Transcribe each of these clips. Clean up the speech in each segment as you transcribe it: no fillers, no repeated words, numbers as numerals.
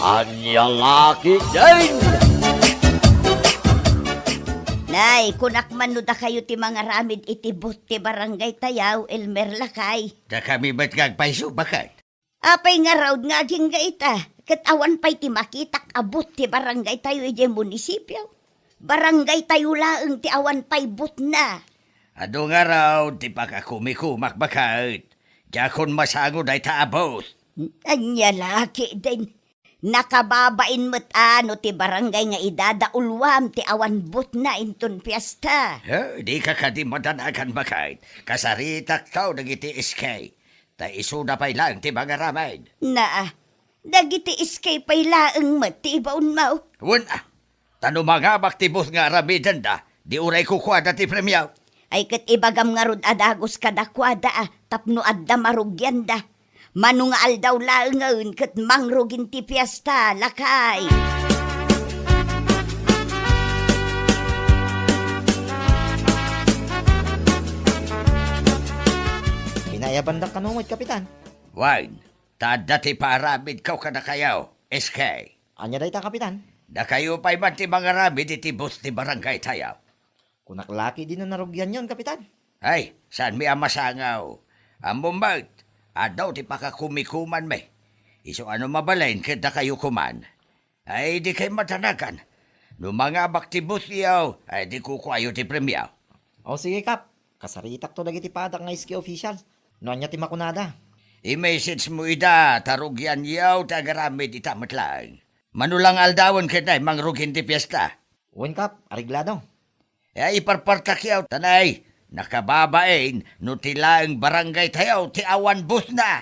Anyang aki din! Nay, kunak man no da kayo ti mga ramid itibot ti barangay tayaw, Elmer Lakay. Da kami ba't gagpaiso, bakit? Apay nga raw nga ging gaita. Katawan pa'y ti makitak abot ti barangay tayo iti munisipyo. Barangay tayo laeng ti awan pa'y but na. Ado nga raw, di pa ka kumikumak bakit? Jakon masango day taabot. Anya laki din. Nakababain mo't ano ti barangay nga idadaulwam ti awan but na inton fiesta. Di ka di madanagan bakit? Kasaritak tao nagiti iskay. Ta isuda pa'y lang ti mga ramay. Na, dagiti iskay pa'y laeng mo't ti ibaon mo. Wala. Tano mga baktibos nga ramidan da, di uray kukwada ti premyaw. Ay kat ibagam nga rod adagos kadakwada tapno adda marugyan da. Manungal daw laengaon kat mangrugin ti fiesta, Lakay. Pinayabandak ka numot, Kapitan. Wine, tada ti paramid kaw ka na kayaw, iskay. Anya day ta, Kapitan. Da kayo pa'y man ti mga ramid itibos ti barangay tayaw. Kunaklaki din na narugyan yon, Kapitan. Ay, saan mi ang masangaw? Among bag, adaw ti pakakumikuman me. Iso ano mabalain kada kayo kuman. Ay, di kayo matanagan. No mga baktibos iyaw, ay di kukwayo ti premyaw. O sige, Kap. Kasaritak to dagiti padak nga iski official. No anya ti makunada. I-message mo ida, tarugyan yaw, tagaramid itamat lang. Manulang aldawon kita, mangrugin ti fiesta. Uwan, Kap. Ariglado. Ay, iparpartak yaw, tanay. Nakababain, no tilaang barangay tayo, ti awan bus na.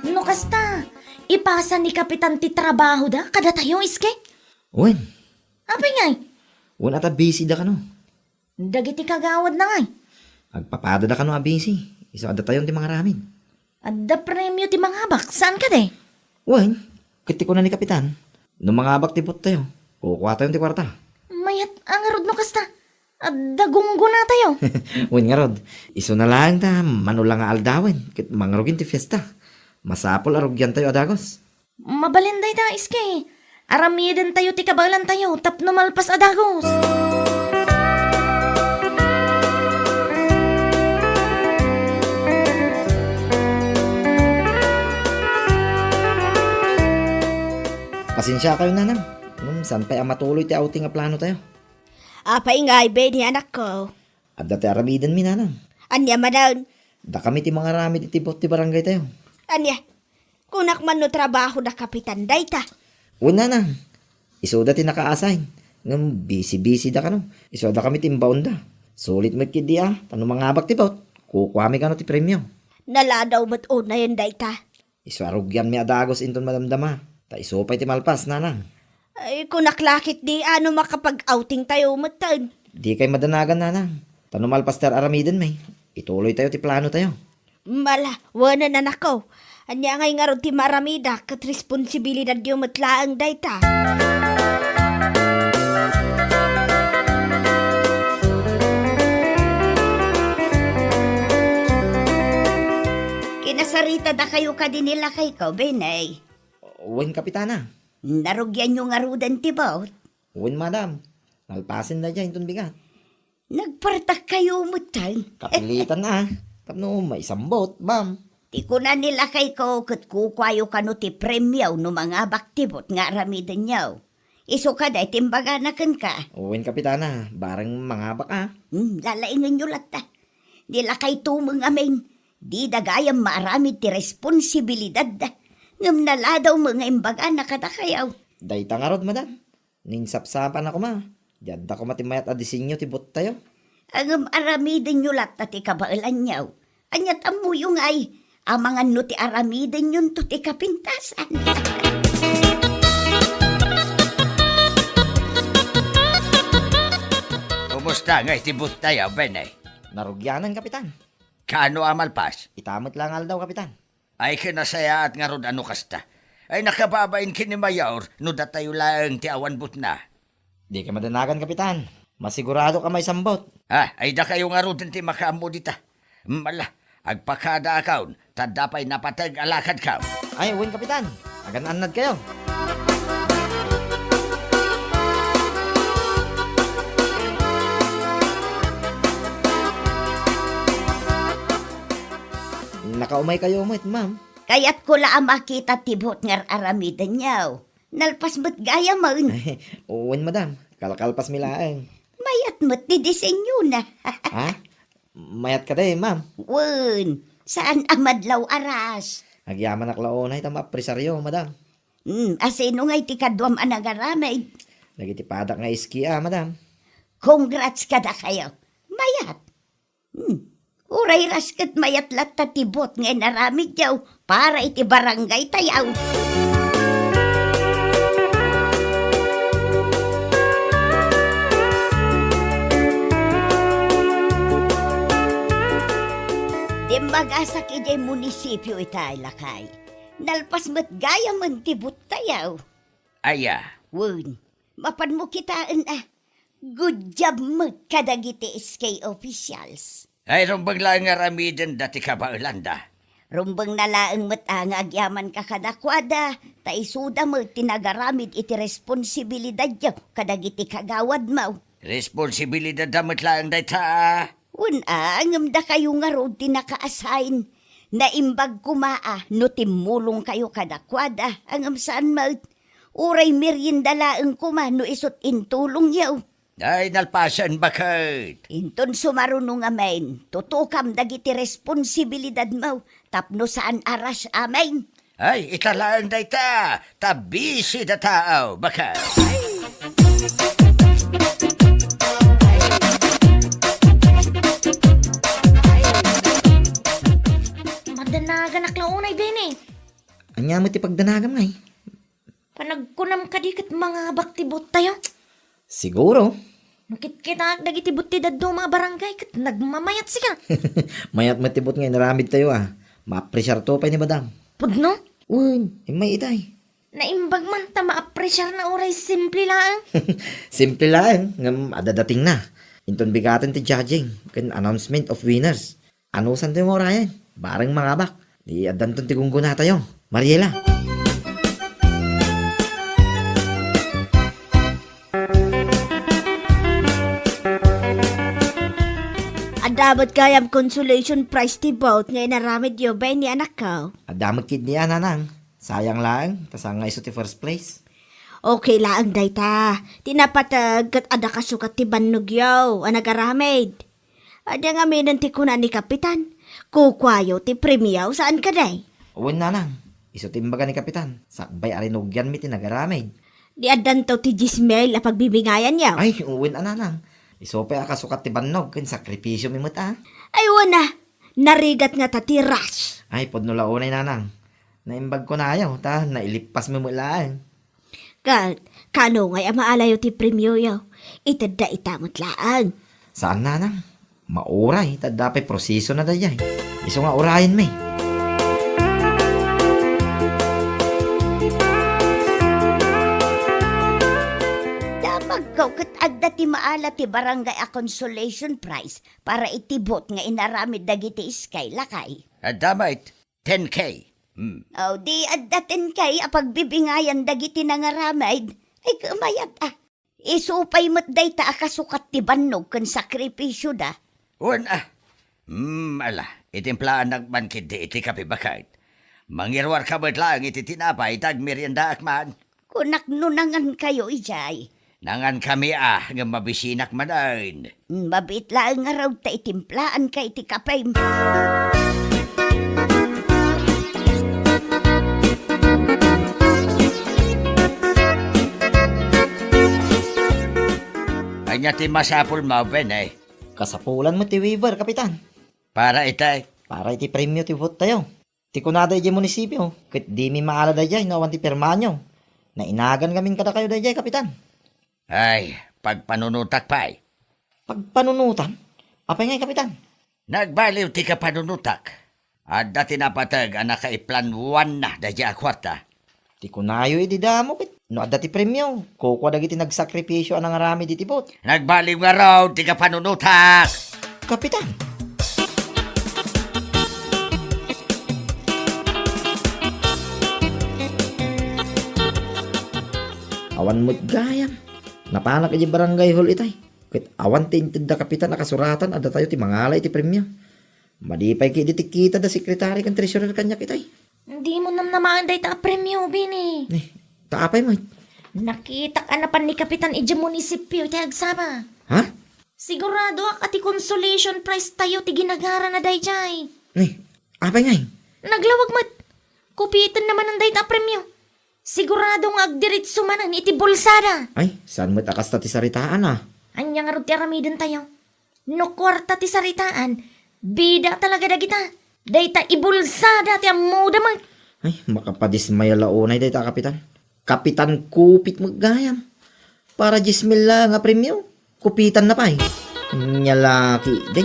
No kasta, ipasa ni Kapitan ti trabaho da, kada tayo iske. Uwan. Apay ngay, Uwan ata busy da ka no. dagiti kagawad na ngay. Agpapada da ka no a busy. Isa ada tayo ti mga ramin. Adda premyo ti mga habak, saan ka de? Uwan. Kiti ko na ni Kapitan. No mga abak ti pot tayo. Kukuha tayo ti kwarta. Mayat ang arod no kasta. Adda gunggo na tayo. Uwan nga rod. Iso na lang ta. Manulang nga aldawin. Kit mangrugin ti fiesta. Masapol arugyan tayo adagos. Mabalinday ta iske. Aramidan tayo ti kabalan tayo, tapno malpas adagos. Pasensya kayo nanang. Saan pa'y ang matuloy ti outing nga plano tayo? Apay nga ibe ni anak ko. At dati aramidan mi nanang. Anya manaon. Da kami ti mga ramid iti bot ti barangay tayo. Anya, kunak man no trabaho na kapitan dayta. Una nang. Isoda ti naka-assign. Ngam busy-busy da ka no. Isoda kami ti inbound da. Sulit mo kidi Tano mga abak ti bot. Kukuha mi ka no ti premyo. Naladaw mat una yan dayta. Iso arugyan mi adagos inton madamdama. Ta iso pa'y ti malpas nanang. Ay, kunak lakit di ano makapag-outing tayo matan. Di kay madanagan nanang. Tano malpas ter aramidan may. Ituloy tayo ti plano tayo. Mala, wana na nako. Anya ngay nga ron ti maramida kat responsibilidad yung matlaang dayta. Kinasarita da kayo ka din nila kay ko, Benay. Uwin kapitana. Narugyan yung arudan ti bawt. Uwin madam. Nalpasin na dyan inton bigat. Nagpartak kayo mutan. Kapilitan na. Tapno may sambot, bam. Ti ko na nila kay ko kat kukwayo ka no ti premyaw no mga baktibot nga ramidan nyaw. Iso ka day timbaga na kan ka. Uwin kapitana. Barang mga baka. Lalaingan nyo lata. Nila kay tumang amin. Di dagayang maramid ti responsibilidad da. Ngam naladaw mga imbaga na katakayaw. Dayta nga rod, madam. Ninsapsapan ako ma. Diyad ako matimayat a disenyo ti bot tayo. Ang aramidan nyo lata ti kabailan nyaw. Anyat amu yung ay. Amangan no ti aramidan yun to ti kapintasan. Kumusta nga itibot tayo, Benay? Narugyanan, kapitan. Kaano amalpas? Itamot lang daw, kapitan. Ay kinasaya at nga rod ano kasta. Ay nakababain kini mayor no datayo lang ti awan but na. Di ka madanagan, kapitan. Masigurado ka may sambot. Ay da kayo nga ron ti makaamo dita. Mala, agpakada akaon, tadapay napatag alakad ka. Ay, uwin kapitan. Agan-anad kayo. Nakaumay kayo mo, ma'am. Kaya't ko laang makita tibot nga aramidan niyaw. Nalpas mo't gaya man. Ay, uwin madam. Kalkalpas milaang. Mayat mo't di disenyo na. Ha? Mayat ka day, ma'am. Wen, saan amadlaw aras? Agyaman aklaonay tama presaryo, madam. Asino nga'y tikadwam anagaramay. Nagitipadak nga iski, madam. Congrats kada kayo. Mayat. Uray raskat mayat lat tatibot nga naramid yaw para iti barangay tayaw. Dimbaga ijay munisipyo itay lakay. Nalpas mat gaya man tibot tayaw. Aya, Wun, mapan mo kitaan Good job mo kadagiti SK officials. ay rumbang lang nga ramiden dati ka ba Irlanda? Rumbang nalaang matang agyaman ka kadakwada, taisuda mo tinagaramid iti responsibilidad yaw kadagiti kagawad mo. Responsibilidad damat lang dayta. Angam da kayo nga road tinaka-assign. Naimbag kumaa no timulong kayo kadakwada, angam saan mo. Uray merienda laang kuma no isot intulong yaw. Ay nalpasan bakit? Inton sumarunong amen, tutukam dagiti responsibilidad mo, tapno saan aras amen. Ay italaan dayta, tabisi da tao, bakit? Madanagan aklaonay, Bene. Anya mo ti pagdanagam ngay. Panagkunam ka di kat mga baktibot tayo. Siguro. Nakit kita dagiti buti daddo mga barangay kat nagmamayat sika. Mayat matibot ngay naramid tayo Maapresyar to pa ni madam. Pudno? Uy, may itay. Naimbag man ta maapresyar na oray simple lang. Simple lang, ngam adadating na. Inton bigatan ti judging, kan announcement of winners. Ano san tayo mo orayan? Barang mangabak. Di adanton ti gungguna tayo. Mariela. Dapat kayam consolation prize ti bout ngay naramid yo ba ni anak ka? Adamag kid niya nanang. Sayang lang, tasang nga iso ti first place. Okay laang dayta. Tinapatag kat ada kasukat ti bannog yaw, anagaramid. Ada nga minan ti kuna ni kapitan. Kukwayo ti premiyaw saan ka day? Uwan nanang, iso timbaga ni kapitan. Sakbay arinugyan mi tinagaramid. Di adan to ti Gismel a pagbibingayan yaw. Ay, uwan nanang. Iso pa akasukat ti bannog, kan sakripisyo mi muta. Ay wana, narigat nga ta ti rush. Ay, podno launay nanang. Naimbag ko na ayaw, nailipas mi mulaan. Kat, kano ngay amaalayo ti premyo yaw. Itada itamot laang. Saan nanang? Mauray, tadapay proseso na dayay. Iso nga urayan mi. Magkaw kat agda ti maala ti barangay a consolation prize para itibot nga inaramid dagiti iskay lakay. Adamait, 10K. O di adda 10K a pagbibingayan dagiti nangaramid. Ay kumayat Isupay mo't dayta akasukat ti bannog kan sakripisyo da. Uwan ala, itimplaan nagmankid di iti kape bakit? Mangirwar ka ba't lang iti tinapay tag merienda akman? Kunak nunangan kayo ijay. Nangan kami nga mabisinak manain. Mabit lang nga raw ta itimplaan ka iti kapay. Anya ti masapul mo, Ben Kasapulan mo ti waiver, kapitan. Para itay. Para iti premyo ti vote tayo. Ti kunada iti munisipyo, kit di mi maala dayay nawan ti permanyo. Nainagan kaming kada kayo dayay, kapitan. Ay, pagpanunutak pa'y. Pagpanunutan? Apay ngay, kapitan? Nagbaliw ti ka panunutak. At dati napatag ang nakaiplan 1 na dadya kwarta. Ti kunayo iti damo, kit No, adda ti premyo. Kukuha dagiti nagsakripisyo anang arami di tibot. Nagbaliw nga raw, di ka panunutak. Kapitan. Awan mo't gayam. Napanak iti barangay hall itay. Kit awan tinted da kapitan nakasuratan ada tayo ti mangalay ti premyo. Madipay ki ditikita da sekretary kan treasurer kanya kitay. Hindi mo namaan day ta premyo, Bini. Taapay mo. Nakita ka na pa ni Kapitan iti munisipyo iti agsama. Ha? Sigurado ak ati consolation prize tayo ti ginagara na day jay. Apay ngay. Naglawag mat. Kupitan naman ang day ta premyo. Sigurado nga agdiritso manan iti bulsada. Ay, saan mo't akas ti saritaan ah? Anya nga ro ti aramidin tayo. No kwarta ti saritaan, bida talaga dagita. Dayta ibulsada ti ammo damag. Ay, makapadismaya launay day ta kapitan. Kapitan kupit maggayam. Para 10,000 lang nga premyo. Kupitan na pa eh. Nyalaki din.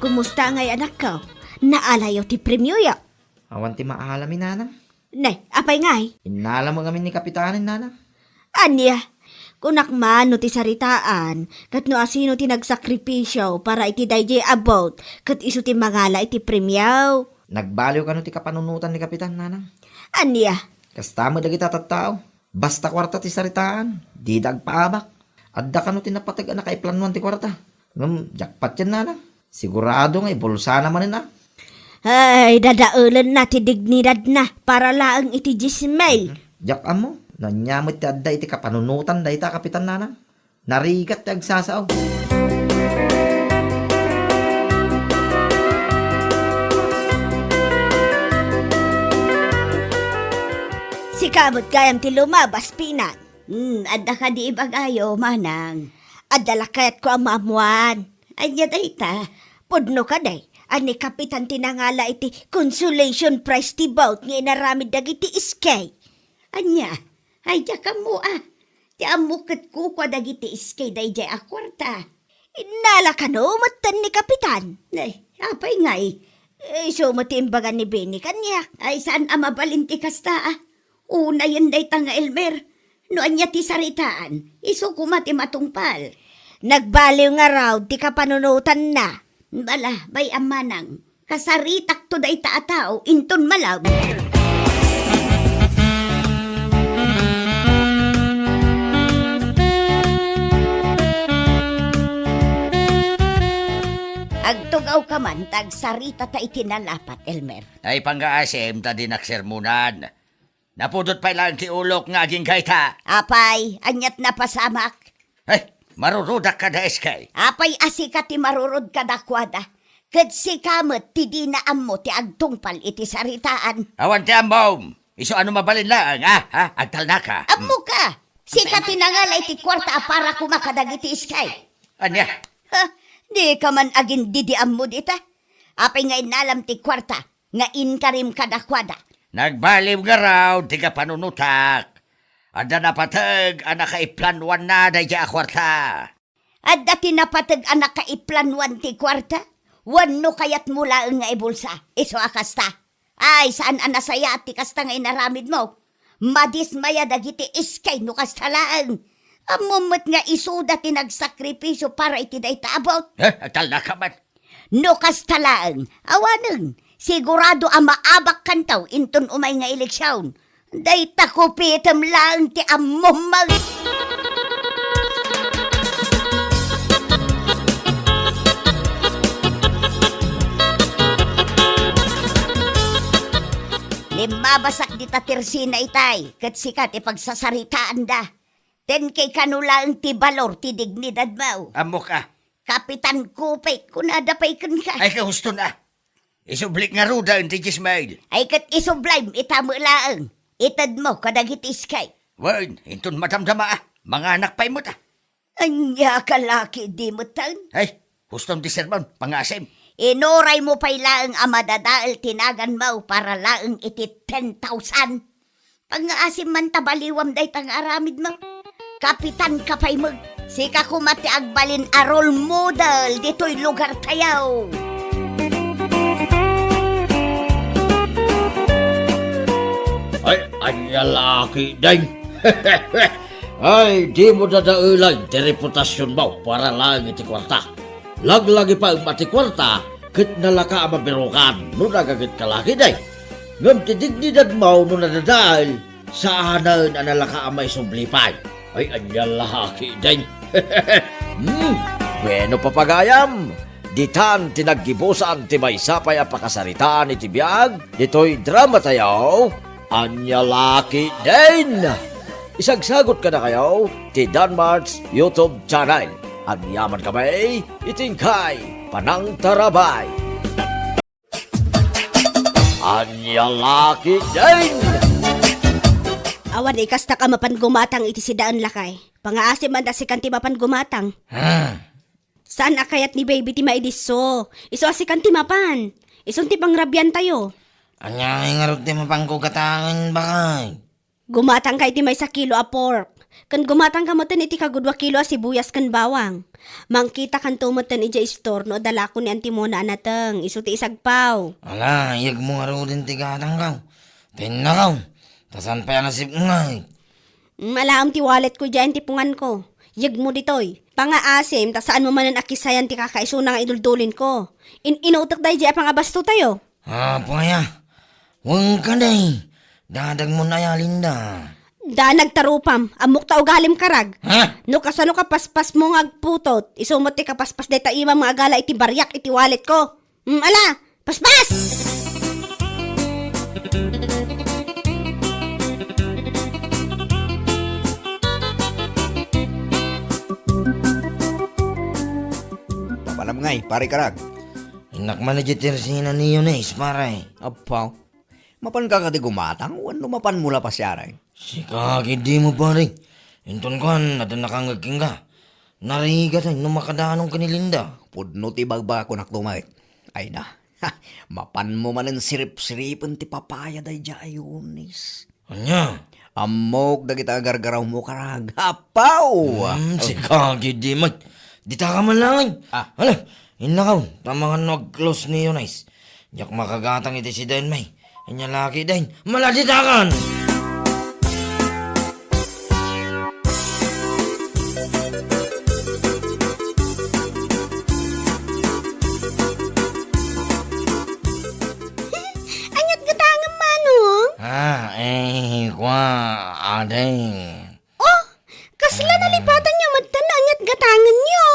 Kumusta ngay anak ko? Naalayaw ti premyo ya. Awan ti maalamin nanang. Nay, apay ngay. Inala mo kami ni kapitanin nanang. Anya, kunak man no ti saritaan, kat no asino ti nagsakripisyo para iti dayjay about, kat iso ti magala iti premyaw. Nagbaliw ka no ti kapanunutan ni kapitan nanang. Anya, Kasta mo dagiti tattao. Basta kwarta ti saritaan. Di dagpaabak. Adda ka no ti napatag na kaiplanuan ti kwarta. Jakpat yan nanang. Sigurado nga ibulsa naman na. ay dadaulan na ti dignidad na para laang iti 10,000. Jak mo. Nanyamot ti adda iti kapanunutan da ita kapitan nanang. Narigat ti agsasaaw. Si kamot gayam ti lumabas pinan. Adda ka di ibagayo manang. Adda lakayat ko ang maamuan. Anya dayta, pudno ka day. Ani kapitan tinangala iti consolation prize ti bout nga inaramid dagiti iskay. Anya, ay ka mo ah. Ti amukit ko kwa dagiti iskay day jay akwarta. Inala ka no, matan ni kapitan. Ay, apay ngay. So matimbagan ni Benny kanyak. Ay saan amabalinti kasta ah. Una yan day tanga Elmer. No anya ti saritaan. Iso kumati matungpal. Nagbaliw nga raw, di ka panunutan na. Bala, bay amanang. Kasaritak to day taataw, inton malaw. Agtugaw ka man, tag sarita ta itinalapat, Elmer. Ay pangaasim ta din aksermunan. Napudot pa lang ti ulok nga aging gaita. Apay, anyat na pasamak. Ay, marurudak ka da eskay. Apay asika ti marurod kadakwada. Kat si kamot ti dinaam mo ti agtungpal iti saritaan. Awan ti ambom. Iso ano mabalin lang, ha? Agtal na ka. Amo ka! Sika tinangalay ti kwarta para kumakadag iti iskay. Anya? Ha, di ka man agin didiam mo dita. Apay nga inalam ti kwarta, nga inkarim kadakwada. Nagbaliw nga raw, di ka panunutak. Ada napatag, anak kaiplanwan na da ja kwarta. At dati napatag anak kaiplanwan ti kwarta, wano kayat mula nga ibulsa, iso akasta. Ay, saan anasaya ti kasta nga inaramid mo? Madismaya dagiti iskay no kastalaan. Amumot nga isuda ti nagsakripisyo para iti day taabot. Agtal na ka man. No kastalaan, awaneng, sigurado ang maabak kantaw inton umay nga eleksyon. Day takupitam lang ti amumag. Limabasak di tatirsina itay, kat sikat ipagsasaritaan da. Ten kay kanulaang ti balor ti dignidad mo. Amo ka. Kapitan Kupay, kunadapay kan ka. Ay kahusto na. Isublik nga ruda ang tigis mail. Ay kat isublime, itamo laang. Itad mo, kadagitis kay. Wan, inton madamdama mga anak pa'y mo ta. Anya kalaki di mo tan. Ay, hustom di sermon, pangasim. Inuray mo pa'y laang amadadaal tinagan mo para laang iti 10,000. Pang-aasim man tabaliwam day tang aramid mo. Kapitan kapay mag. Sika kumati agbalin a role model dito'y lugar tayaw. Ay lalaki ding. Ay, di mo dadaulan ti reputasyon mo para lang iti kwarta. Laglagi pa ang mati kwarta, kit nalaka ang mabirukan, no nagagit ka laki day. Ngam ti dignidad mo no nadadal, sa ahanan ang nalaka ang may sumblipay. Ay, anyal laki ding. Bueno papagayam, ditan tinaggibusan ti may sapay a pakasaritaan iti biyag, dito'y drama tayo, Anyalaki din! Isagsagot ka na kayo, ti Danmar's YouTube channel. Ang yaman kami, itingkay, panang tarabay. Anyalaki din! Awan ikas na ka mapan gumatang iti si daan lakay. Pangaasim man da si kanti mapan gumatang. Saan akayat ni baby ti maidiso? Iso si kanti mapan. Ison ti pangrabyan tayo. Anya nga rin ti mapangkugatangan bakay. Gumatang kay ti may 1 kilo a pork. Kan gumatang ka mo tan iti kagudwa kilo a sibuyas kan bawang. Mangkita kan tumutan ija store no dala ko ni Antimona anateng. Iso ti isagpaw. Ala, iyag mo nga rin ti gatang kaw. Tinakaw. Tasan pa yan nasip ngay. Malaam ti wallet ko dyan ti pungan ko. Yag mo ditoy. Pangaasim, ta saan mo manan akisayan ti kakaiso na nga iduldulin ko. Inutak dahi dyan pangabasto tayo. Paya. Huwag ka day. Dadag mo na ya, Linda. Da nagtarupam, amok ta ugalim karag. Ha? No kasano ka paspas mo nga agputot, isumot ti kapaspas deta ima mga agala iti baryak iti wallet ko. Ala, paspas! Papalam ngay, pare karag. Inak man na jitersina niyo na ismaray. Apaw. Mapan ka kati gumatang, wano mapan mula pa siya rin. Si kaki di mo pare. Inton kan, nadan nakangagking ka. Nariga tayo nung makadaanong kanilinda. Pudno ti bagba ko naktumay. Ay na, mapan mo man ang sirip-siripan ti papaya day dya ayunis. Anya? Amok da kita gargaraw mo karag. Apaw! Si kaki di mo. Di ta ka man lang. Hala, inakaw. Tama nga nag-close niyo nice. Yak makagatang iti si Dan may. Anya laki din. Maladitakan! Anyat gatangan manong? Kwa, adeng. Oh, kasla nalipatan niyo madtan anyat gatangan niyo.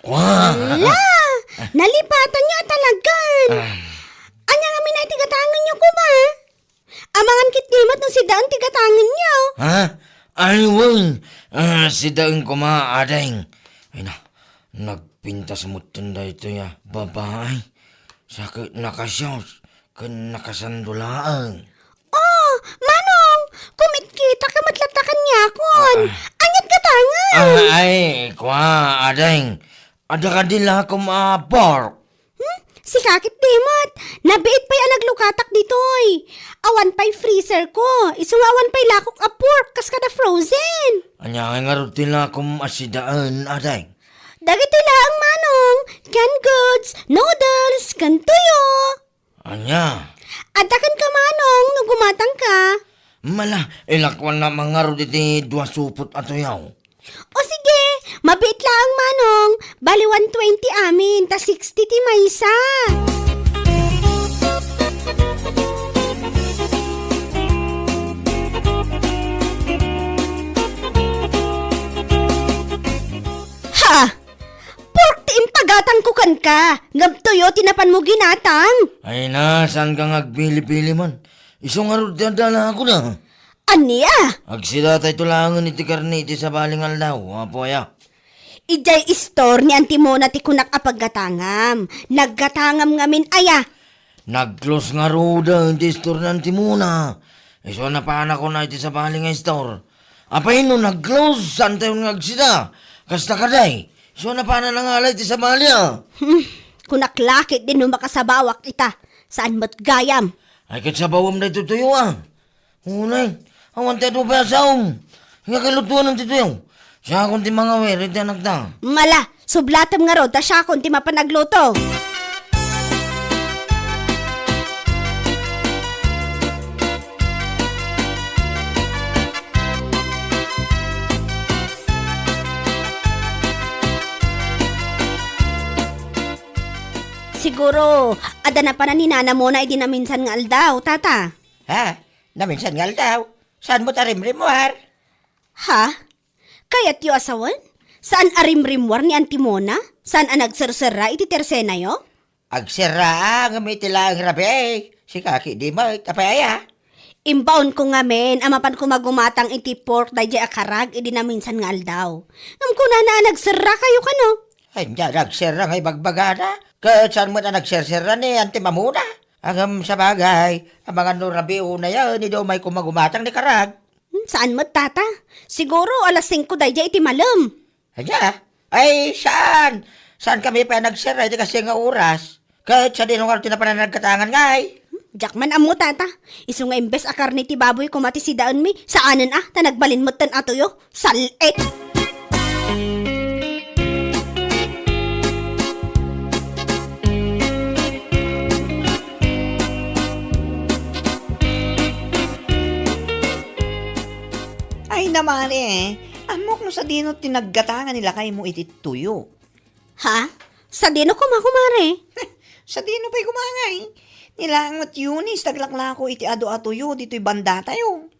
Kwa. Ala, nalipatan niyo talagan. Anya nga minay tigatangan niyo kuma. Amangan kitnimat nung si daan tigatangan niyo. Ha? Ayun. Si daing kuma, adeng. Ay na, nagpintas mo tanda ito ya, babae. Sakit nakasyos, kan nakasandulaan. Oh, manong, kumit kita ka matlatakan niya kon. Anyat gatangan. Kwa, adeng. Ada ka dila kumapor. Si kakit dimot, nabiit pa'y naglukatak ditoy. Awan pa'y freezer ko, awan pa'y lakok a pork, kas kada frozen. Anya nga rin tila kumasidaan, adeng. Dagito lang manong, canned goods, noodles, kantuyo. Anya? Adakan ka manong, nung gumatang ka. Mala, ilakwan na mga rin iti 2 supot ato yaw. O sige, mabit lang manong, bali 120 amin, ta 60 ti maysa. Ha! Pork ti impagatang kukan ka, ngabtoyo tinapan mo ginatang. Ay na, saan ka ngagbili-pili man? Isong nga rin dala ako na. Aniya? Agsida tayo tulangan iti karni iti sa balingal daw, apoya. Ijay istor ni Antimona ti kunak apaggatangam. Naggatangam ngamin aya. Nag-close nga ruda iti store ng Timuna. Iso na paana ko na iti sa balingal store. Apay no, nag-close, saan tayo ngagsida? Kasta ka day. Iso na paana nangalay iti sa balya. Kunak lakit din nung makasabawak ita. Saan mo't gayam? Ay kat sa bawam na itutuyo ah. Unay, awan tayo pa sa Nga kalutuan ng tituyaw. Siya akong ti mga weri, ti anak ta. Mala, sublatam nga rod, ta siya kung ti mapanagluto. Siguro, ada na pa na ni nana mo na idi na minsan nga aldaw, tata. Ha? Naminsan nga daw. Saan mo tarimrim mo, har? Ha? Kaya't yu asawan? Saan arimrimwar ni Antimona? Saan ang nagsarsara iti tersena yo? Agsira nga may tilang rabi. Si kaki di mo, tapaya. Imbaon ko nga men, amapan ko magumatang iti pork dahi akarag, idi na minsan nga aldaw. Ngam ko na nagsara kayo kano? Ay, diyan, nagsira nga ibagbagana. Kahit saan mo na nagsira ni Auntie Mamuna. Ang sa bagay, ang mga nurabi una yan, hindi daw may kumagumatang ni Karag. Saan mo tata? Siguro alas 5 dahi iti malam. Ay, saan? Saan kami pa nagsira, hindi kasi nga oras. Kahit sa dinungar tinapanan nagkatangan nga ay. Jakman amo tata. Isu nga imbes akar ni ti baboy kumati si daan mi. Saanan ta nagbalin mo tan atoyo? Salit! Ay naman amok no sa dino tinaggatangan nila kay mo iti tuyo. Ha? Sa dino kumakumare? Sa dino pa'y kumangay. Nilangot Yunis, taglaklako iti ado-atuyo, dito'y banda tayo.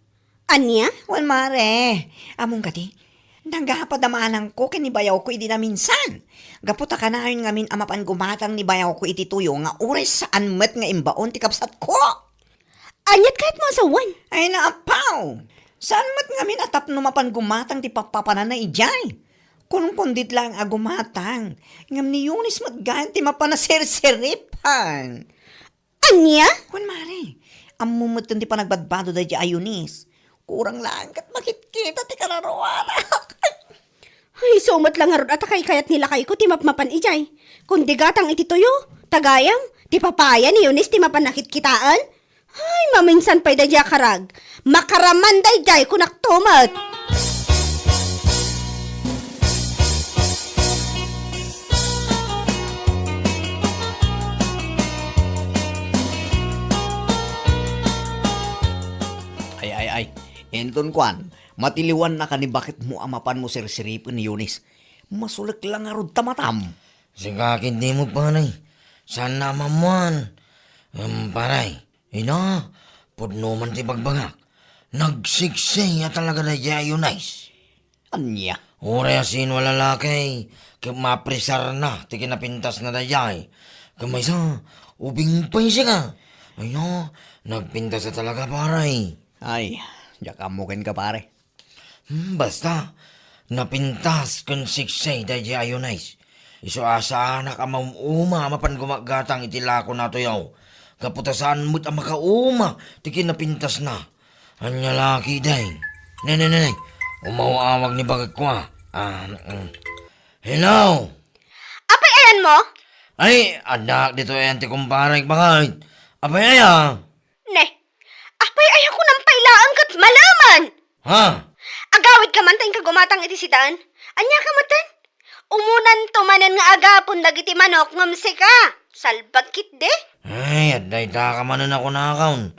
Anya? Wan mare, among kati, naghapadamanan ko kinibayaw ko iti na minsan. Gaputa ka na yun ngamin amapan gumatang ni bayaw ko iti tuyo nga ures saan met nga imbaon ti kapsat ko. Anyat kahit mo asawan? Ay naapaw, saan met ngamin atap numapan gumatang ti papapanan na ijay. Kunong pundit lang agumatang, ngam ni Yunis matgaan ti mapanaserseripan. Anya? Kung mare, amumutan di pa nagbadbado da di ayunis. Kurang lang kat makikita ti kararuan. Ay, sumat lang nga ron at kayat nila kay ko ti mapmapan ijay. Kung di gatang iti tuyo, tagayam, ti papaya ni Yunis ti mapanakit kitaan. Ay, maminsan pa'y da karag. Makaraman day jay kunak tumat. Ay. Enton Kwan, matiliwan na ka ni bakit mo amapan mo sirsiripin ni Yunis. Masulik lang nga rod tamatam. Sikakin di mo panay. Saan naman man? Paray, ina, pudno man ti bagbagak. Nagsiksay at talaga na Yunis. Anya? Ure asin wala lalaki. Mapresar na, ti kinapintas na dayay. Kamay sa, ubing pa siya ka. Ay no, nagpintas na talaga paray. Ay, jakamukin ka pare. Basta, napintas kung siksay dayay Yunis. Iso asa anak amam uma mapan gumagatang itilako na to yaw. Kaputasaan mo't ang makauma, ti kinapintas na. Anya laki day. Nay, umawawag ni bagag ko Hello? Apay ayan mo? Ay, anak dito ay anti kumparay bakit? Abay aya? Ne, apay ayan ko ng pailaan kat malaman. Ha? Agawid ka man tayong kagumatang iti sidaan. Anya ka matan? Umunan tumanan nga agapon dagiti manok ngamsi ka. Salbag kit de. Ay, aday ta ka manan ako nakakaon.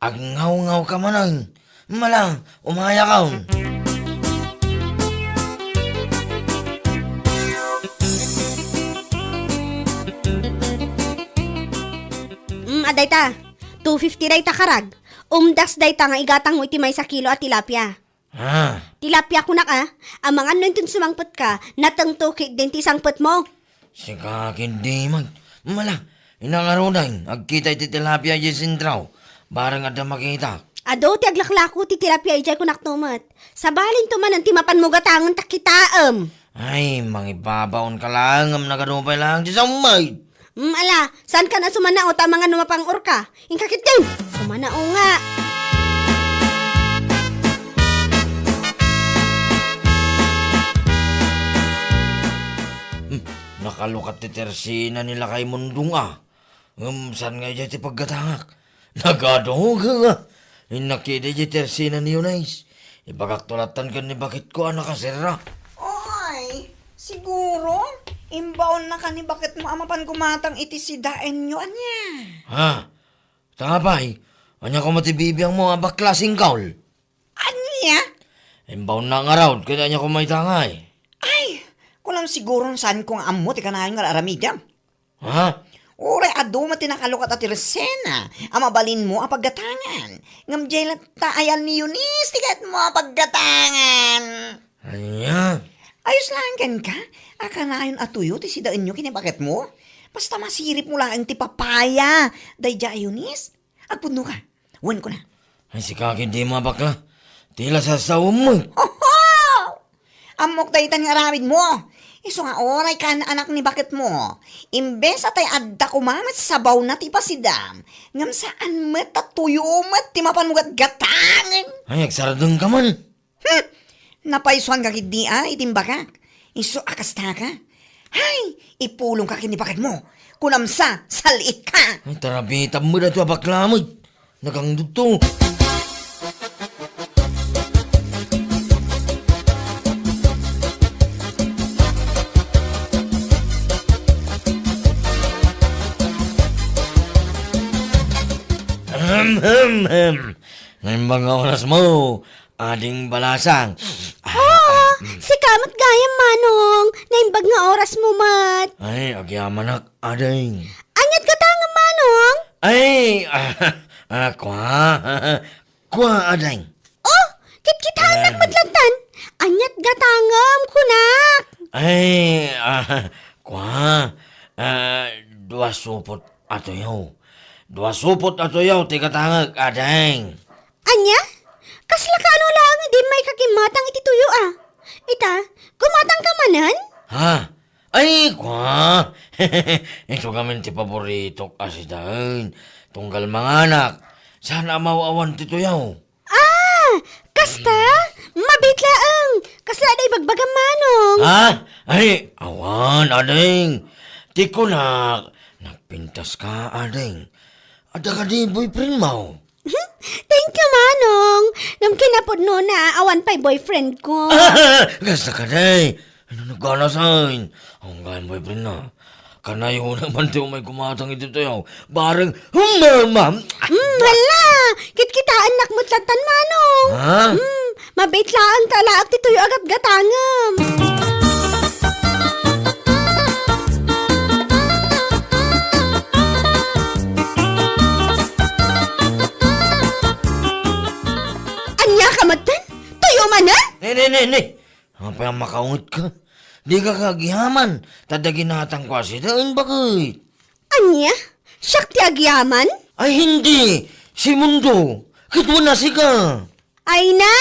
Agngaw-ngaw ka manan. Malang, umaya kaon. Aday ta. 250 day ta karag. Das day ta nga igatang mo iti may sa kilo at tilapia. Ha? Tilapia ko na ka. Ang mga nandun sumangpot ka, natangtukit din ti sangpot mo. Sikakin di man. Malang, inangarunan. Agkita iti tilapia di sintraw. Barang ada makita. Ado, ti aglaklako ti tilapia ijay ko naktumat. Sa balin tumanan ti mapan mo gatangan takitaam. Ay, mangibabaon ka lang. Ang nagarupay lang di sa umay. Ala, saan ka na sumanao ta mga numapang orka? Ingkakit din! Sumanao nga! Nakalukat ti tersina nila kay mundong saan nga dyan ti pagkatangak? Nagadong nga. Nakita dyan tersina ni Yunis. Ibagaktulatan ka ni bakit ko anak ka sira. Oy, siguro, imbaon na ka ni bakit mo amapan gumatang iti si daen nyo, anya. Ha? Tabay, anya ko matibibiyang mo abak klaseng kaul. Anya? Imbaw na nga raw, kaya anya ko may tangay. Ay, kulang siguro saan kong amo ti kanayon nga aramidam. Ha? Ure, ado matinakalok at atiresena. Amabalin mo ang paggatangan. Ngamjay lang taayal ni Eunice, tigat mo ang paggatangan. Anya? Ayos lang kan ka. Akanayon atuyo, ti sidaan nyo kinibaket mo. Basta masirip mo lang ang ti papaya. Dayja, Eunice. Agpuno ka. Wan ko na. Ay si kakin di mo bakla. Tila sa sawam mo. Oho! Amok daytan nga aramid mo. Iso nga oray ka na anak ni bakit mo. Imbes atay adda kumamat sa sabaw na ti pasidam. Ngam saan met at tuyo met ti mapanugat gatangan. Ay, agsaradong ka man. Napaisuan ka kidi itimbakak. Iso akasta ka. Hay, ipulong ka kinibakit mo. Kunamsa, salit ka. Ay, tarabitam mo na ito bakla mo. Nagangduto. Ngayon mga oras mo, ading balasang. Si kamat gayam manong, naimbag nga oras mo mat. Ay, agyaman ading. Anyat ka tanga manong? Ay, kwa ading. Oh, kit-kitanak matlantan. Anyat gatangam kunak. Ay, dua supot ato yaw. Dua supot ato yaw, tikatangag ading. Anya? Kasla ka ano lang, di may kakimatang iti tuyo ah. Ita, kumatang ka manan? Ha? Ay, kwa. Ito kami ti paborito kasi dahil. Tunggal mga anak. Sana mawawan ti tuyaw. Ah, kasta? Mabitlaang. Kasla day bagbagam manong. Ha? Ay, awan, ading. Ti ko na, nagpintas ka, ading. Ada ka di boyfriend mo. Thank you manong. Ngam kinapod no na awan pa'y boyfriend ko. Gasta ka day. Ano nagkanasain? Ang gayang boyfriend na. Kanayo naman ti may kumatang ito tayo. Bareng, ma'am. Hala, kit-kitaan nakmutlatan manong. Ha? Mabitlaang talaak ti tuyo agat gatangam. Anya ka matan? Tuyo manan? Ne. Apa yang makaungot ka? Di ka kagihaman. Tadagin natang kwasi daan bakit? Anya? Siyak ti agyaman? Ay hindi. Si Mundo. Kitwa na si ka. Ay na,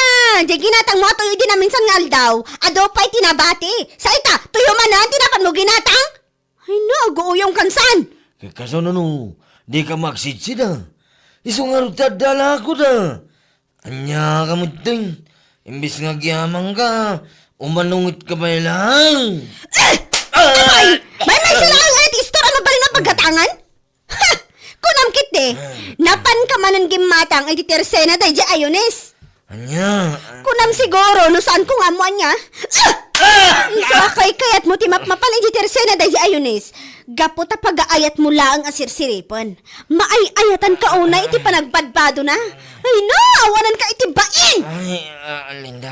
di ginatang mo tuyo din na minsan nga aldaw. Ado pa'y tinabati. Sa ita, tuyo manan, tinapan mo ginatang? Ay na, agouyong kansan. Kaso no, di ka magsitsida. Iso nga rutadala ko da. Anya ka mo ting. Imbis nga giyamang ka, umanungit ka ba lang? Ay, may sila ang ayat istora mabalin nga pagkatangan? Ha! Kunamkit napan ka manan gimatang ay titersena day di ayones. Anya? Kunam siguro, no saan ko nga mo anya? Isa kayat mo timap mapalay di tersena day di ayones. Gapo ta pag-aayat mo laang asirsiripon. Maay-ayatan ka una iti panagpadbado na. Ay no, awanan ka iti bain! Ay, Linda.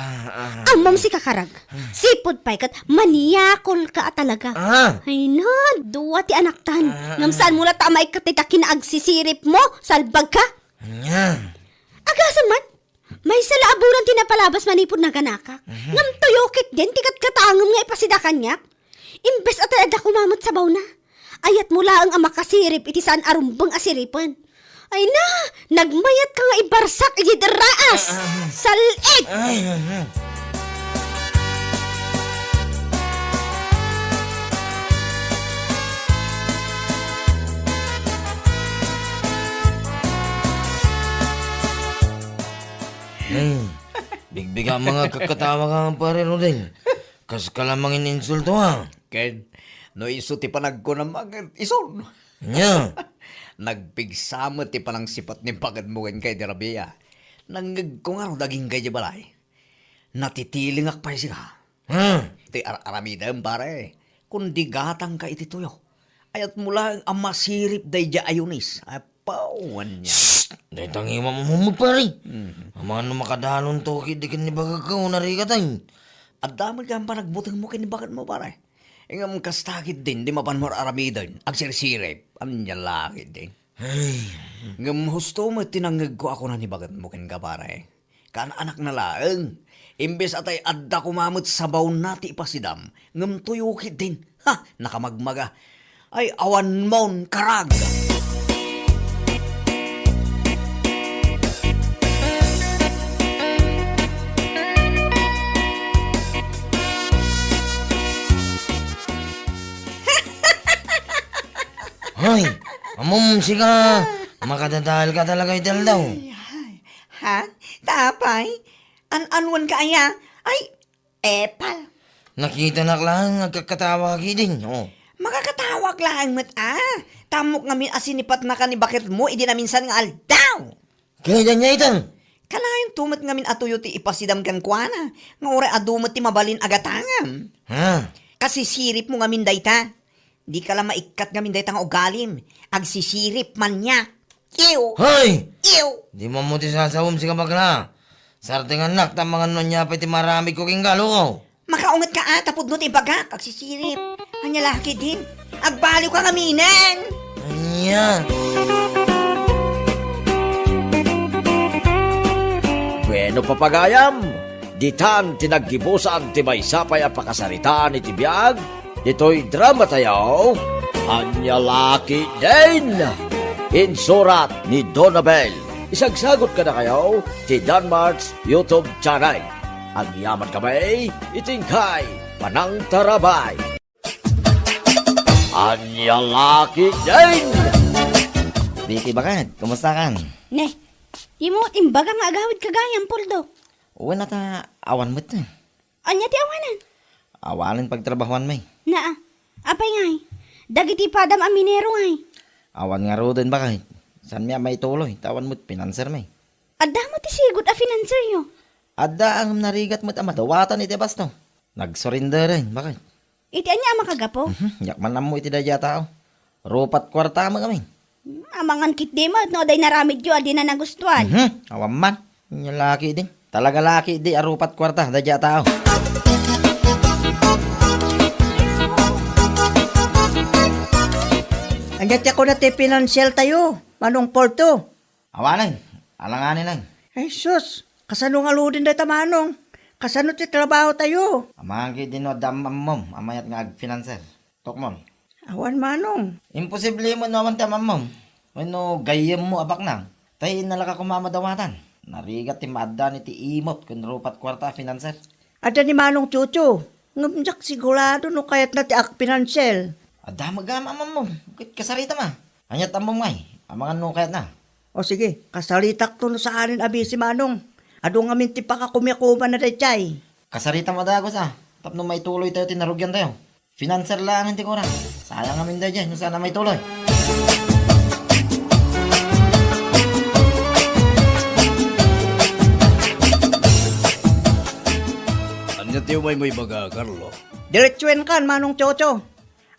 Amom si kakarag. Sipod pa'y kat maniyakol ka talaga. Ay no, duwa ti anak tan. Ngamsaan mo na tamay ka tita kinaagsisirip mo, salbag ka. Anya? Agasan man, may salaaburan tinapalabas manipod na ganaka. Ngam tuyokit din, tikat katangam nga ipasida kanyak. Imbes at ada kumamot sa baw na. Ayat mo lang ang makasirip iti saan arumbang asiripan. Ay na, nagmayat ka nga ibarsak iti deraas. Salit! Bigbiga mga kakatawa ka nga pare no din. Kas ka lamang ininsulto ha. Ken, no iso ti panag ko na iso. Nya? Nagpigsamot ti panang sipat ni pagad mo kay Rabia. Nanggag ko nga daging kay balay. Natitilingak pa siya. Iti aramidem pare. Kundi gatang ka iti tuyo. Ayat mula ang masirip day ja ayunis. Apawan niya. Dahil tangiwa mo pare. Ang mga makadalon to, kidikin ni baga ka, narikatay. At damag ka pa nagbutang mo kinibakan mo pare. Ingam kastakit din, di mapan mo aramidem. Ang sirsirip, ang nyalakit din. Ngam husto mo tinanggag ko ako na nibagat mo kin ka pare. Kan anak na laeng. Imbes atay adda kumamot sa baon nati ipasidam. Ngam tuyukit din. Ha! Nakamagmaga. Ay awan mon karag. Hoy, amom siga. Makadadahal ka talaga ital daw. Ha? Tapay? An-anwan ka aya? Ay, epal. Nakita na lang, nagkakatawa din. Oh. Makakatawag lang mat Tamok nga min asinipat na ka ni bakit mo, idi na minsan nga aldaw. Kaya niya ital. Kalayon tumat nga min atuyo ti ipasidam kan kuana. Nga oray adumot ti mabalin agatangam. Ha? Kasi sirip mo nga min dayta. Di ka lang maikat nga min dayta nga ugalim. Agsisirip man niya. Ew! Hoy! Ew! Di mo mo ti sasawom si kabagla. Sarting anak, tamang ano niya pa ti marami ko king galo ko. Makaungat ka tapod no ti bagak. Agsisirip. Hanya laki din. Agbaliw ka nga minan. Anya. Bueno papagayam, ditan tinaggibusan ti may sapay a pakasaritaan iti biyag, dito'y drama tayo, Anya Laki din! Insurat ni Donabel. Isagsagot ka na kayo ti Danmarks YouTube channel. Ang yaman kamay, itingkay, panang tarabay. Anya Laki din! Vicky Bakad, kumusta kan? Ne, imo imbaga nga agawid kagayang puldo. Uwan na ta, awan mo't na. Anya ti awanan? Awalan pagtrabahuan may. Naa, apay ngay. Dagiti padam aminero ngay. Awan nga ro din bakit? San miya may tuloy, tawan mo't pinanser may. Adda mo ti sigod a financer yo. Adda ang narigat mo't amadawatan iti basto. Nagsurrender rin, bakit? Iti anya makagapo. Yakman na mo iti dadya tao. Rupat kwarta mo kami. Amangan kit di mo, no, day naramid yo, adi na nagustuhan. Awan man. Yung laki din. Talaga laki di, arupat kwarta, dadya tao. Angat ako na ti financial tayo. Manong porto. Awalan, alanganin lang. Ay sus, kasano nga ludin da tamanong? Kasano ti trabaho tayo? Amahan kayo din o damam amayat nga ag-financer. Tokmon. Awan manong. Imposible mo naman tamam mom. Ano, gayem mo abak na. Tayo nalaka kumamadawatan. Narigat ti madda ni ti imot kun rupat kwarta financer. Ada ni manong chucho. Ngamjak sigurado no kayat na ti ak financial. Ada magama mom. Kasarita ma. Anyat amom ngay. Amangan no kayat na. O sige, kasalitak to no sa anin abi si manong. Ado nga min ti pakakumyakuman na daychay. Kasarita mo dagos ah. Tapno may tuloy tayo tinarugyan tayo. Financer lang hindi ko na. Sayang amin daw dyan. Sana may tuloy. Anya tiyo may baga, Carlo? Diretsuen kan manong chocho.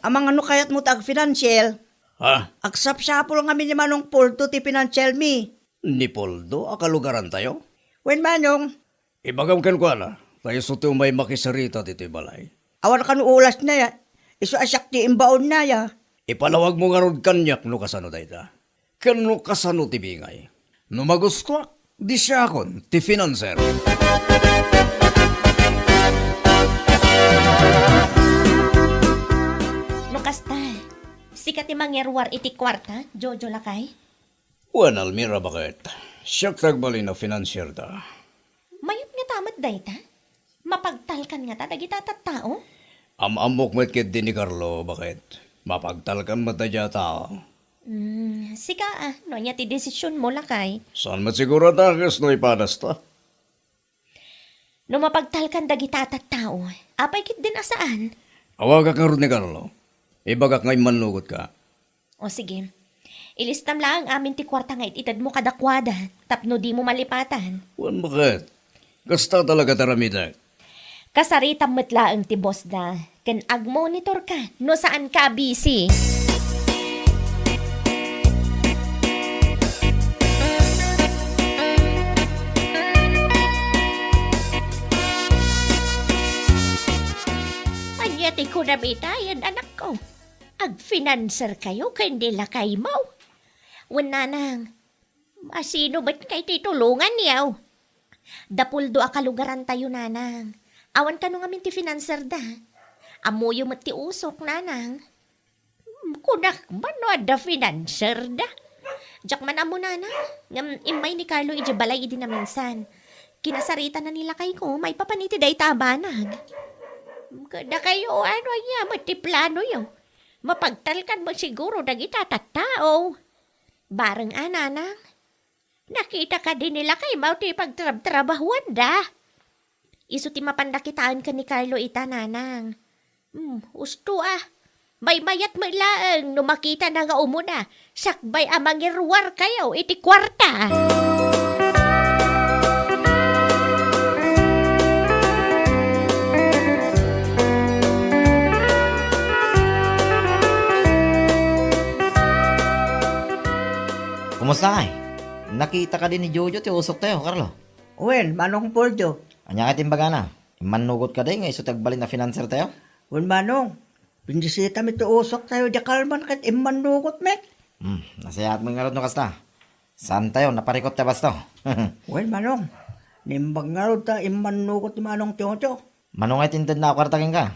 Amang ano kayat mo tag financial. Ha? Agsap-sapol nga min ni manong pulto ti financial mi. Ni Poldo, akalugaran tayo? Wen manong, Ibagam kan ko na, tayo suto may makisarita dito balay. awan kan ulas na ya. Isu asyak ti imbaon na ya. Ipalawag mo nga ron kanyak no kasano dayta. Kano kasano ti bingay. No magusto, di siya akon, ti financer. No kasta, sikat ti mangyarwar iti kwarta, Jojo Lakay. Wan Almira bakit? Siya tagbali na financier ta. Mayot nga tamat dayta. Mapagtalkan nga ta, dagita tao. Amok met kit din ni Carlo, bakit? Mapagtalkan matadya tao. Sika no niya ti desisyon mo Lakay. Saan matsiguro takas no ipadas ta? No mapagtalkan dagita tao, apay kit din asaan. Awag ka ron ni Carlo. Ibagak ngay manlugot ka. O sige, ilistam lang amin ti kwarta nga ititad mo kadakwada, tapno di mo malipatan. Wan bakit? Kasta talaga taramida. Kasarita matlaang ti boss da. Kan ag-monitor ka no saan ka busy. Anyati ko na bitayan anak ko. Ag-financer kayo kay nila kay mo. Wala nang. Masino ba't kay titulungan niyaw? Dapuldo a kalugaran tayo nanang. Awan ka nung amin ti financer da. Amuyo mo ti usok nanang. Kunak man no da financer da. Jak man amo nanang. Ngam imay ni Carlo iji balay idi na minsan. Kinasarita na nila kay ko may papaniti day tabanag. Kada kayo ano niya matiplano yo. Mapagtalkan mo siguro dagita tattao. Bareng ananang. Nakita ka din nila kay mau ti pagtrabahuan da. Isu ti mapandakitaan ka ni Carlo ita nanang. Usto ah. May mayat mo laang no makita na nga umuna. Sakbay amang irwar kayo iti kwarta. Kumusta kay? Nakita ka din ni Jojo ti usok tayo, Carlo. Wen, manong Poldo. Anya ka timbaga na. Manugot ka din nga iso tagbalin na financer tayo. Wen, manong. Pindisita mi to usok tayo di kalman kat imanugot met. Nasayat mo nga no kasta. Saan tayo? Naparikot ta basto. Wen, manong. Nimbag nga rin ta imanugot ni manong Tiocho. Manong ay tinted na ako kartagin ka.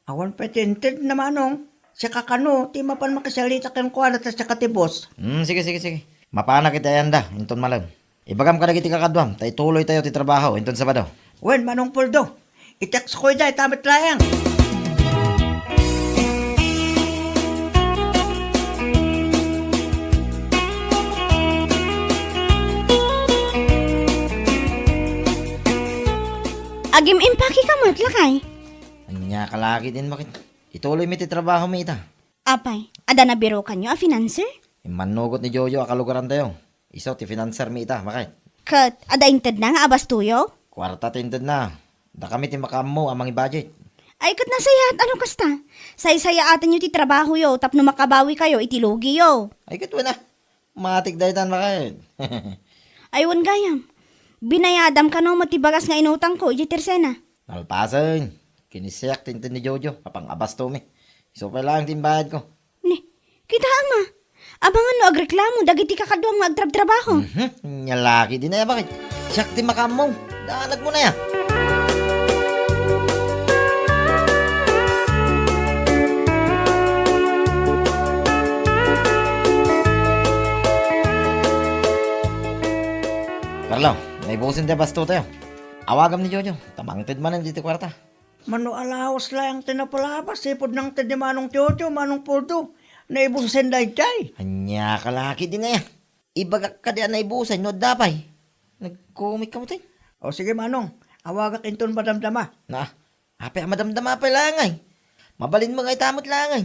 Awan pa tinted na manong. Siya kakano, ti mapan makasalita kang kuwala ta sa katibos. Sige. Mapana kita yan da, inton malam. Ibagam ka na kiti kakadwam, tay tuloy tayo ti trabaho, inton Sabado. Wen, manong Poldo. Iteks ko day, tamit layang. Agim impaki ka mo't lakay. Anya kalaki din bakit. Ituloy mi ti trabaho mi ita. Apay, ada na biro kanyo a financer? Manugot ni Jojo akalugaran tayo. Isaw ti financer mi ita, bakit? Kat, ada inted na nga abas tuyo? Kwarta tinted na. Da kami ti makamo amang budget. Ay, kat nasayat, ano kasta? Say-saya atin yung ti trabaho yo, tapno makabawi kayo, itilugi yo. Ay katwa na. Matik daytan bakit. Aywan gayam. Binayadam ka no matibagas nga inutang ko, iti tersena. Nalpasan. Kinisiyak tinted ni Jojo, kapang abas to mi. Iso pa lang timbayad ko. Ni, kita ama. Abangan no agreklamo, dagiti kakadwang magtrab-trabaho. Nyalaki din na yan, bakit? Siyak ti makamo. Dalag mo na yan. Carlo, may busin tayo basto tayo. Awagam ni Jojo, tamangtid man ang dito kwarta. Mano alawas lang tinapalabas, sipod ng tindi manong Tiocho, manong Poldo. Naibusin day day. Anya kalaki din na yan. Ibagak ka diyan na ibusan, no dapay. Nag-comic ka mo tayo. O sige manong, awagak inton madamdama. Na, ape madamdama pa lang ay. Mabalin mo nga itamot lang ay.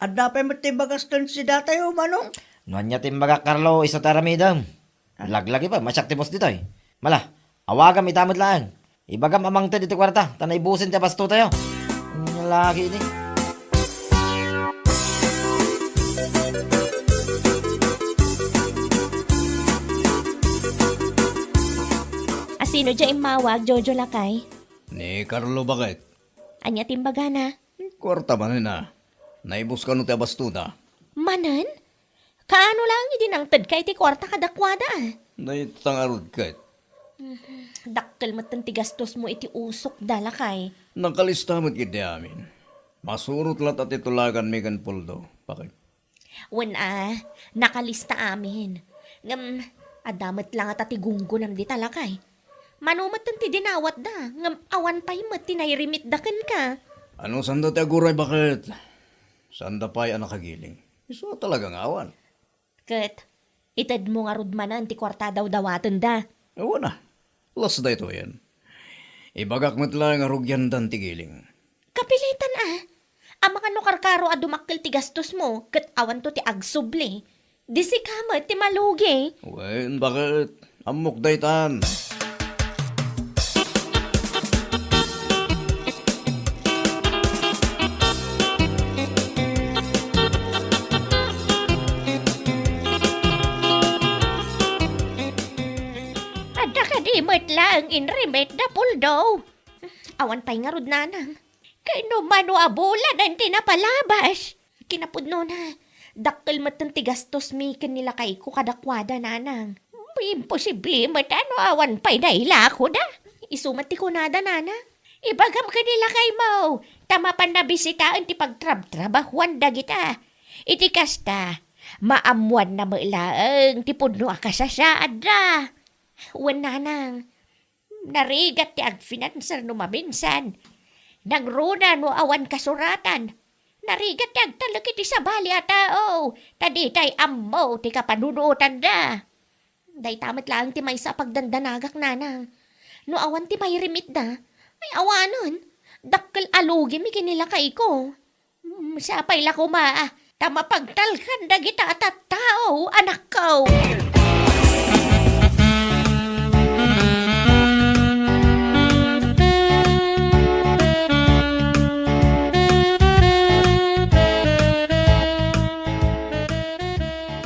At dapat matibagas kan si datay o manong. Nuan niya timbaga Carlo, isa taramidam. Laglagi pa, masyak tibos dito ay. Mala, awagam itamot lang. Ibagam amang te dito kwarta, tanay ibusin tayo basto tayo. Anya laki ini. Asino dya imawag, Jojo Lakay? Ni Carlo bakit? Anya timbaga na. Kwarta man na. Naibus ka no ti abastuda. Manan? Kaano lang idinangtad kay ti kwarta kadakwada ah. Naitangarod ka. Dakkel matan ti gastos mo iti usok dalakay. Nakalista mo't kiti amin. Masurot lat at itulagan mi kan Poldo. Bakit? Nakalista amin. Ngam, adamat lang at atigunggo nam di talakay. Manumat ti dinawat da. Ngam, awan pa'y matinayrimit dakan ka. Ano sanda ti aguray bakit? Sanda pa'y anak kagiling. Iso talagang awan. Kat, itad mo nga rudmanan ti kwarta daw dawatan da. Ewan na. Las da ito yan. Ibagak mo't lang arugyan dan tigiling. Kapilitan Ang mga nukarkaro a dumakkel ti gastos mo, kat awan to ti agsubli. Disi kamat ti malugi. Wen, bakit? Amok daytan. Remote lang in remote na puldo. Awan pa'y nga rod nanang. Kay no mano abulan ang tinapalabas. Kinapudno na. Dakkel matang tigastos mi kanila kay ko kadakwada nanang. Imposible matano awan pa'y naila ako da. Isumati ko nada nanang. Ibagam kanila kay mo. Tamapan na bisitaan ti pagtrab-trabahuan da kita. Iti kasta, maamuan na mailaang ti pudno akasasaad da. Wan nanang, narigat ti agfinanser no mabinsan. Nagruna no awan kasuratan. Narigat ti agtalag iti sabali a tao. Taditay ammo ti kapanunuotan da. Day tamat lang ti may sa pagdandanagak nanang. No awan ti may rimit da. Ay awanon, dakkel alugi mi kinila kay ko. Sapay la ko tama pagtalkan dagita at tao, anak ko.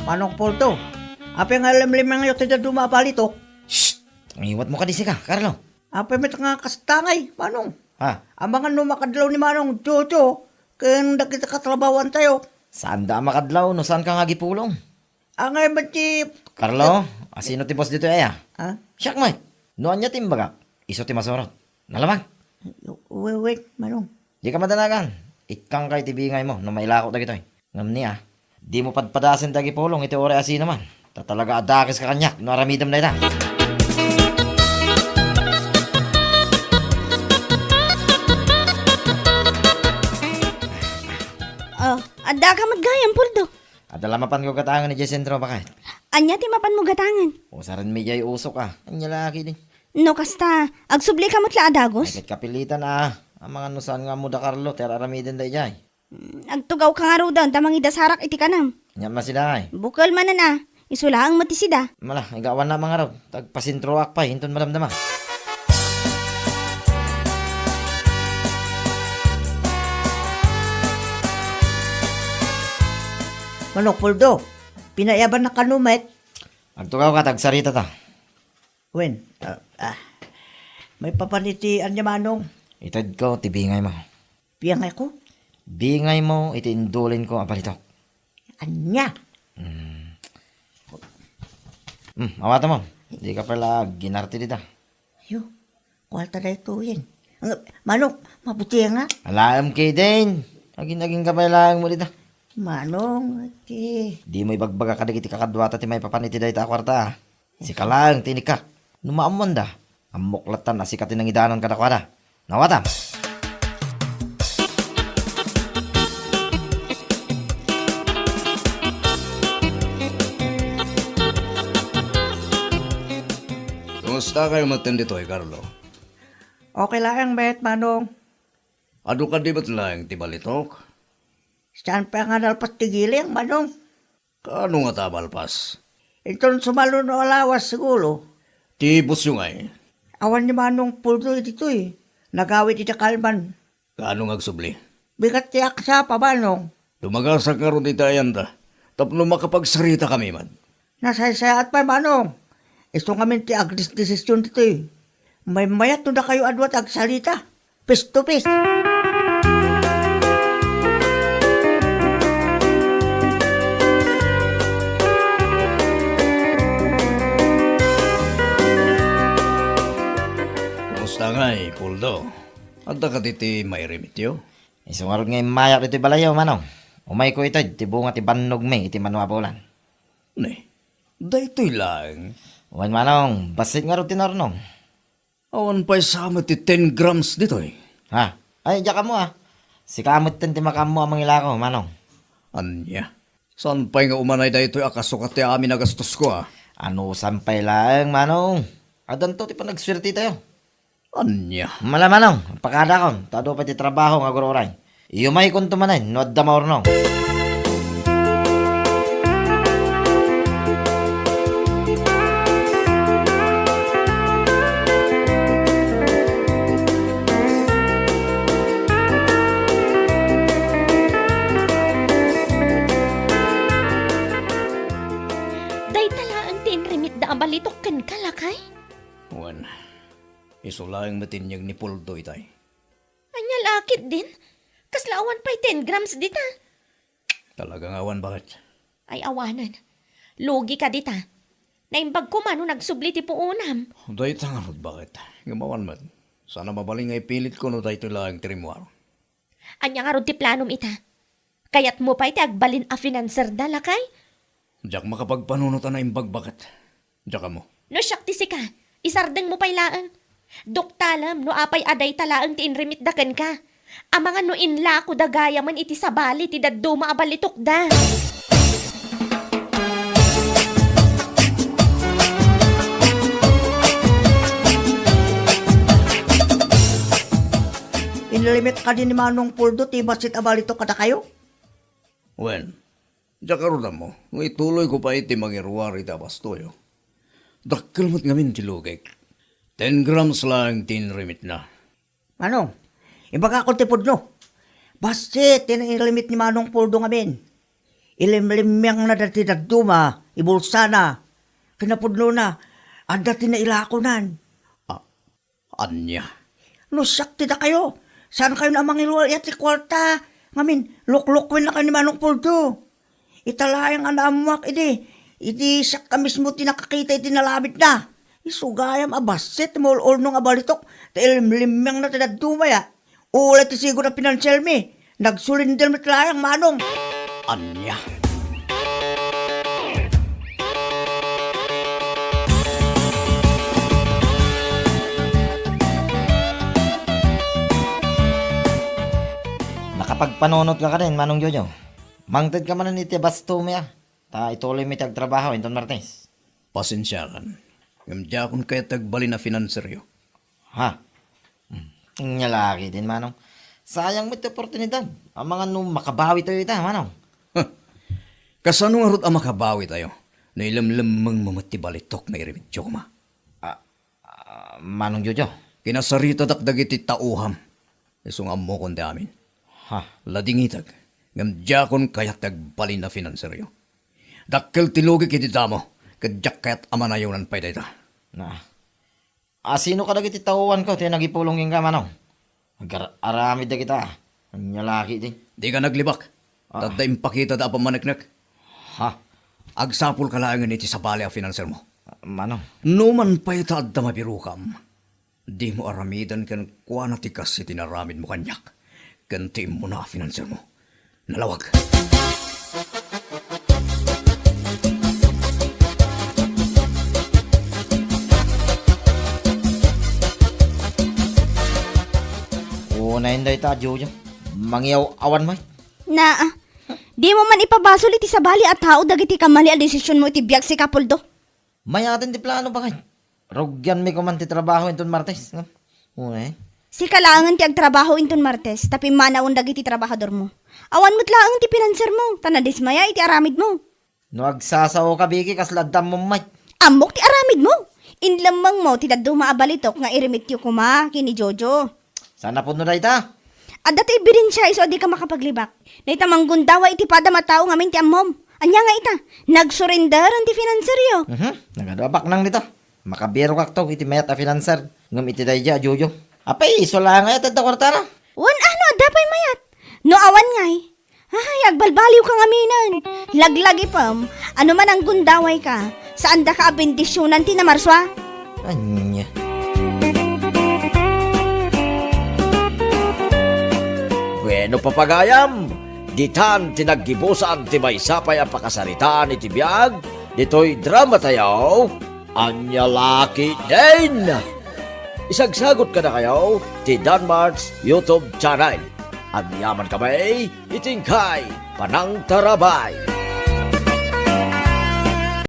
Manong Poldo, apa nga limang yung tidak dumabalitok? Shh! Iwat mo ka di ka, Carlo. Apa met nga kastangay, Manong? Ha? Ang mga numakadlaw ni Manong Jojo, kaya nakita katrabawan tayo. Saan da makadlaw? No saan ka nga gipulong? Ang ay ti... Carlo, asino ti boss dito aya? Ha? Siyak mo noan niya timbaga. Iso ti masorot. Nalamang. Wait, Manong. Di ka madanagan. Ikang kay tibingay mo, no mailako da gito. Ngam niya, di mo padpadasin dagi pulong, iti ore asi naman. Tatalaga adakis ka kanyak, no aramidam na ita. Anda ka magayam, Puldo. Adala mapan ko katangan ni Jesentro bakit? Anya ti mapan mo gatangan. Usaran mi jay usok ah. Anya laki din. No kasta, agsubli ka matla adagos. Ay kapilitan ah. Ang mga nusan nga mo da Carlo, tera aramidin da jay. Agtugaw ka nga ro daw, tamang idasarak iti kanam. Nya masida ay. Bukal man na isulaang matisida. Mala, igawan na mga raw. Tagpasintroak pa, hinton madamdama. Manong Poldo, pinayaban na kanumet. Agtugaw ka, tagsarita ta. Wen, may papanitian niya Manong. Itad ko, tibingay mo. Piyang ako. Bingay mo, itindulin ko ang palitok. Anya? Awata mo. Di ka pala ginarti dita. Ayo, kwalta na ito yan. Manong, mabuti nga. Alam kay din. Naging kapalang mo dita. Manong, Di mo ibagbaga ka iti kakadwata ti may papaniti da ita kwarta. Si kalang tinikak. Numaamon da. Amuklatan na si katinangidanan kadakwada. Nawatam. Kumusta kayo matindito Carlo? okay lang bet, Manong. Ado ka di ba't lang tibalitok? Saan pa nga nalpas tigiling, Manong? Kaano nga tabalpas? Ito sumalo no alawas siguro. Tibos yung ay. Awan ni Manong Poldo dito eh. Nagawit iti kalman. Kaano nga agsubli? Bigat tiyak sa pa, Manong. Lumagasa ka ron itayan da. Tapno makapagsarita kami man. Nasaysayaat pa, Manong. Isto kami ti agdesisyon dito eh. May mayat na kayo adwat agsalita. Face to face. Kumusta nga Poldo? Adda ka diti may remityo? Isungarod nga mayak dito balayaw manong. Umay ko ito, ti bunga ti bannog may iti manuapulan. Ne, daytoy lang. Uwan manong, basit nga ro tinornong. Awan pa'y sama ti 10 grams dito eh. Ha? Ay, diya ka mo ah. Si kamot ti makamo ang mga ilako, manong. Anya, saan pa'y nga umanay daytoy akasukat ti amin nagastos ko ah? Ano sampay lang, manong. Adan to ti panagswerte tayo. Anya, Mala manong, pakada kon, tado pa ti trabaho nga guroray. Iyo may kuntumanan, no adda maurnong. Day tala ang tinrimit da ang balitok kan kalakay. Wan, iso lang matinyag ni Puldo itay. Anya lakit din. Kaslawan pa'y 10 grams dita. Talagang awan bakit? Ay awanan. Lugi ka dita. Naimbag ko man nung nagsubli ti puunam. Day tangarod bakit? Gumawan man. Sana mabaling ay pilit ko no day ito lang tirimuar. Anya nga ron ti planom ita. Kayat mo pa iti agbalin a financer da lakay? Diyak makapagpanunutan na imbag bakit? Diyak mo. No siyak ti sika. Isardeng mo pa'y laan. Doktalam no apay aday talaang ti inrimit daken ka. Ang mga no inla ko dagaya man iti sabali ti daddo maabalitok da. Inlimit ka din ni Manong Puldo, ti basit abalito kada kayo? Wen, diyak karoon mo. Ngay tuloy ko pa iti mangiruwari tabastoyo. Dakkel mo't ngamin ti lugay. 10 grams lang tinrimit na. Ano? Ibaga ko ti Pudno. Basit, tinilimit ni Manong Puldo ngamin. Ilimlimyang na dati daduma, ibulsa na. Kinapudno na, at dati na ilakonan. Anya. No, sakti na kayo. Saan kayo na mangiluwal yat si kwarta? Ngamin, luklukwin na kayo ni Manong Puldo. Italayang anamuak, Idi sak ka mismo tinakakita iti nalabit na. Isugayam abasit mo nung abalitok. Ilimlimyang na tinadumaya. Ulit ti siguro na pinansyal mi. Nagsulindel mit layang Manong. Anya. Nakapagpanunot ka rin, Manong Jojo. Mangtid ka man iti basto mo ya. Ta ituloy mi tagtrabaho, Inton Martes. Pasensya kan. Ngamdya akong kaya tagbali na finanseryo. Ha? Nga laki din, Manong. Sayang mo iti oportunidad. Ang mga makabawi tayo ita, Manong. Kasano nga rot ang makabawi tayo? Na ilamlamang mamatibalitok na irimidyo ma. Manong Jojo. Kinasarita dakdag iti tauham. Isong amo kon amin. Ha? Ladingitag. Ngamdya akong kaya tagbali na finanseryo. Dakkel tilugi kiti damo. Kadyak kaya't amanayonan pa ita. Na. Sino ka dagiti tauhan ko? Tiyan nagipulongin ka, Manong. Aramid na kita. Ang laki din. Di ka naglibak. Tadda impakita da pamanagnak. Ha? Agsapul ka lang iti sa bali a finanser mo. Manong. Numan pa ita adda mabirukam. Di mo aramidan kan kuana tikas iti naramid mo kanyak. Ganti mo na finanser mo. Nalawag. Unahin da ita, Jojo. Mangyaw awan mo. Na, di mo man ipabasol iti sabali at tao dagiti kamali ang desisyon mo iti biyag si Kapuldo. Mayatin di plano ba kayo? Rugyan mi ko man ti trabaho Inton Martes. Unay. Si kalangan ti agtrabaho inton Martes, tapi manaon dagiti trabahador mo. Awan mo't laang ti pinanser mo, tanadismaya iti aramid mo. No agsasaw ka, Biki, kasladam mo, Mike. Amok ti aramid mo. Inlamang mo ti daddo maabalitok nga irimit yu kuma kini Jojo. Sana po no da ita. At dati ibirin siya iso di ka makapaglibak. Na ita manggundawa iti pada matao nga ti ammom. Anya nga ita, nagsurrender ang ti finanseryo. Nagadabak nang dito. Makabiro kak to, iti mayat a financer. Ngam iti dayja, Jojo. Apay, iso lang nga ita kwartara. Wan ano, dapay mayat. No awan ngay. Ay, agbalbaliw kang aminan. Laglagi pam, ano man ang gundaway ka. Saan da ka abendisyonan ti na marswa? Anya. Bueno papagayam, ditan tinaggibusan ti may sapay ang pakasaritaan iti biyag, dito'y drama tayo, anya laki din. Isagsagot ka na kayo ti Danmarks YouTube channel. Ang yaman kamay, itingkay, panang tarabay.